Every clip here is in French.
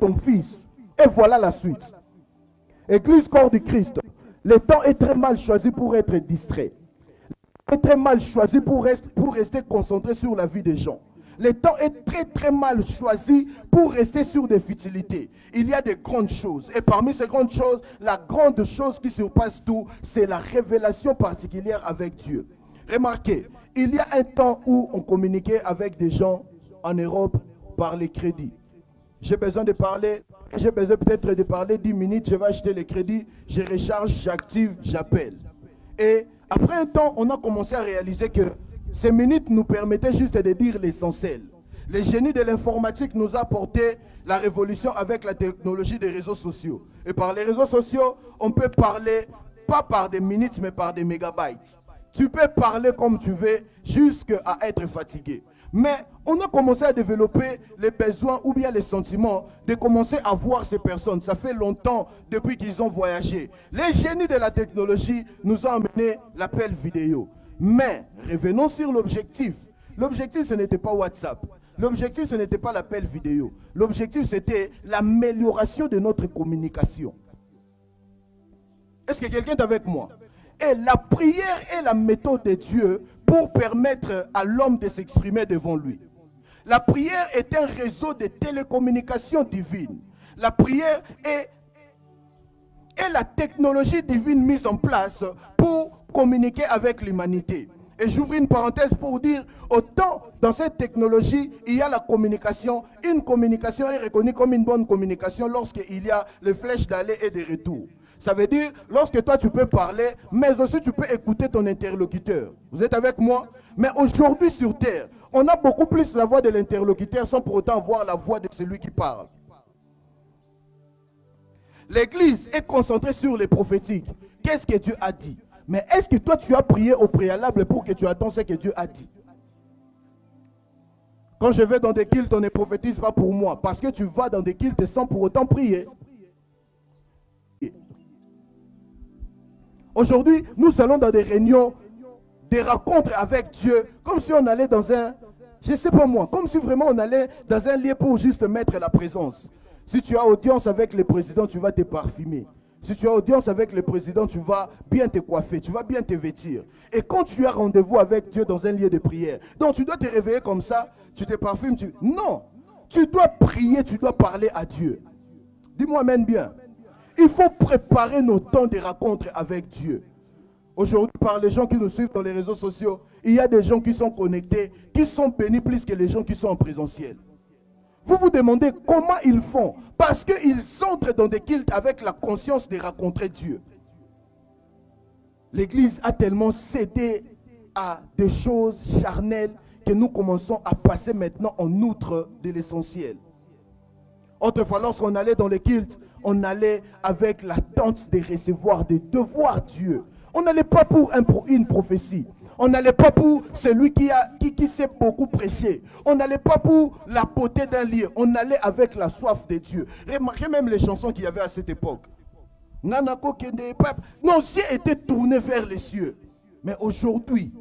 ton fils. Et voilà la suite. Église corps du Christ. Le temps est très mal choisi pour être distrait. Le temps est très mal choisi pour rester concentré sur la vie des gens. Le temps est très mal choisi pour rester sur des futilités. Il y a des grandes choses. Et parmi ces grandes choses, la grande chose qui surpasse tout, c'est la révélation particulière avec Dieu. Remarquez, il y a un temps où on communiquait avec des gens en Europe par les crédits. J'ai besoin de parler, j'ai besoin peut-être de parler 10 minutes, je vais acheter les crédits, je recharge, j'active, j'appelle. Et après un temps, on a commencé à réaliser que ces minutes nous permettaient juste de dire l'essentiel. Le génie de l'informatique nous a apporté la révolution avec la technologie des réseaux sociaux. Et par les réseaux sociaux, on peut parler, pas par des minutes, mais par des mégabytes. Tu peux parler comme tu veux, jusqu'à être fatigué. Mais on a commencé à développer les besoins ou bien les sentiments de commencer à voir ces personnes. Ça fait longtemps depuis qu'ils ont voyagé. Les génies de la technologie nous ont amené l'appel vidéo. Mais revenons sur l'objectif. L'objectif, ce n'était pas WhatsApp. L'objectif, ce n'était pas l'appel vidéo. L'objectif, c'était l'amélioration de notre communication. Est-ce que quelqu'un est avec moi? Et la prière est la méthode de Dieu pour permettre à l'homme de s'exprimer devant lui. La prière est un réseau de télécommunications divines. La prière est la technologie divine mise en place pour communiquer avec l'humanité. Et j'ouvre une parenthèse pour dire, autant dans cette technologie, il y a la communication. Une communication est reconnue comme une bonne communication lorsqu'il y a les flèches d'aller et de retour. Ça veut dire, lorsque toi tu peux parler, mais aussi tu peux écouter ton interlocuteur. Vous êtes avec moi? Mais aujourd'hui sur terre, on a beaucoup plus la voix de l'interlocuteur sans pour autant avoir la voix de celui qui parle. L'église est concentrée sur les prophétiques. Qu'est-ce que Dieu a dit? Mais est-ce que toi tu as prié au préalable pour que tu attends ce que Dieu a dit? Quand je vais dans des cultes, on ne prophétise pas pour moi. Parce que tu vas dans des cultes sans pour autant prier. Aujourd'hui, nous allons dans des réunions, des rencontres avec Dieu, comme si on allait dans un, je ne sais pas moi, comme si vraiment on allait dans un lieu pour juste mettre la présence. Si tu as audience avec le président, tu vas te parfumer. Si tu as audience avec le président, tu vas bien te coiffer, tu vas bien te vêtir. Et quand tu as rendez-vous avec Dieu dans un lieu de prière, donc tu dois te réveiller comme ça, tu te parfumes, non, tu dois prier, tu dois parler à Dieu. Dis-moi amen bien. Il faut préparer nos temps de rencontre avec Dieu. Aujourd'hui, par les gens qui nous suivent dans les réseaux sociaux, il y a des gens qui sont connectés, qui sont bénis plus que les gens qui sont en présentiel. Vous vous demandez comment ils font. Parce qu'ils entrent dans des cultes avec la conscience de rencontrer Dieu. L'Église a tellement cédé à des choses charnelles que nous commençons à passer maintenant en outre de l'essentiel. Autrefois, lorsqu'on allait dans les cultes, on allait avec l'attente de recevoir, de voir Dieu. On n'allait pas pour une prophétie. On n'allait pas pour celui qui sait beaucoup prêcher. On n'allait pas pour la beauté d'un lieu. On allait avec la soif de Dieu. Remarquez même les chansons qu'il y avait à cette époque. Nos yeux étaient tournés vers les cieux. Mais aujourd'hui,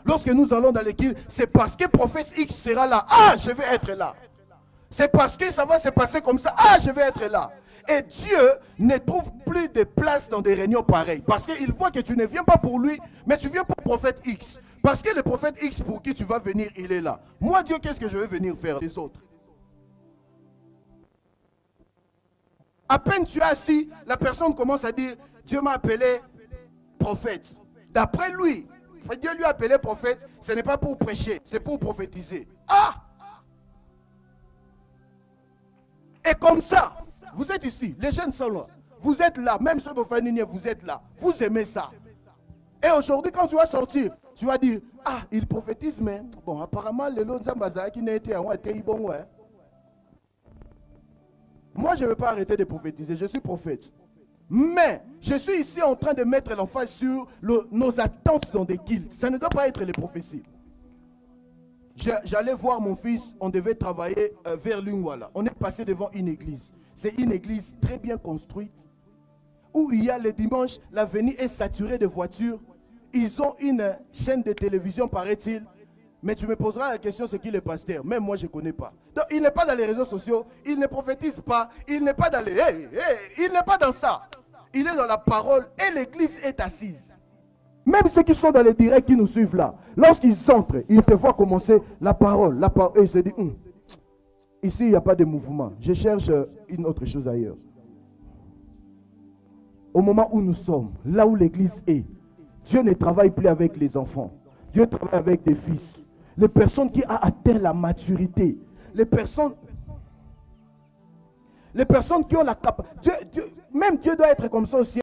lorsque nous allons dans l'église, c'est parce que prophète X sera là. Ah, je vais être là. C'est parce que ça va se passer comme ça. Ah, je vais être là. Et Dieu ne trouve plus de place dans des réunions pareilles. Parce qu'il voit que tu ne viens pas pour lui, mais tu viens pour le prophète X. Parce que le prophète X pour qui tu vas venir, il est là. Moi, Dieu, qu'est-ce que je vais venir faire les autres? À peine tu es assis, la personne commence à dire, Dieu m'a appelé prophète. D'après lui, Dieu lui a appelé prophète, ce n'est pas pour prêcher, c'est pour prophétiser. Ah! Et comme ça, vous êtes ici, les jeunes sont là. Vous êtes là, même ceux de famille, vous êtes là. Vous aimez ça. Et aujourd'hui, quand tu vas sortir, tu vas dire, ah, il prophétise, mais bon, apparemment, le lot de qui n'a été bon, ouais. Moi, je ne vais pas arrêter de prophétiser, je suis prophète. Mais, je suis ici en train de mettre l'emphase sur nos attentes dans des guildes. Ça ne doit pas être les prophéties. J'allais voir mon fils, on devait travailler vers Lungwala. On est passé devant une église. C'est une église très bien construite, où il y a le dimanche, l'avenue est saturée de voitures. Ils ont une chaîne de télévision, paraît-il. Mais tu me poseras la question, c'est qui le pasteur? Même moi, je ne connais pas. Donc, il n'est pas dans les réseaux sociaux, il ne prophétise pas, il n'est pas dans les... il n'est pas dans ça. Il est dans la parole et l'église est assise. Même ceux qui sont dans les directs qui nous suivent là, lorsqu'ils entrent, ils te voient commencer la parole, et ils se disent, ici, il n'y a pas de mouvement. Je cherche une autre chose ailleurs. Au moment où nous sommes, là où l'église est, Dieu ne travaille plus avec les enfants. Dieu travaille avec des fils. Les personnes qui ont atteint la maturité. Les personnes qui ont la capacité. Même Dieu doit être comme ça aussi.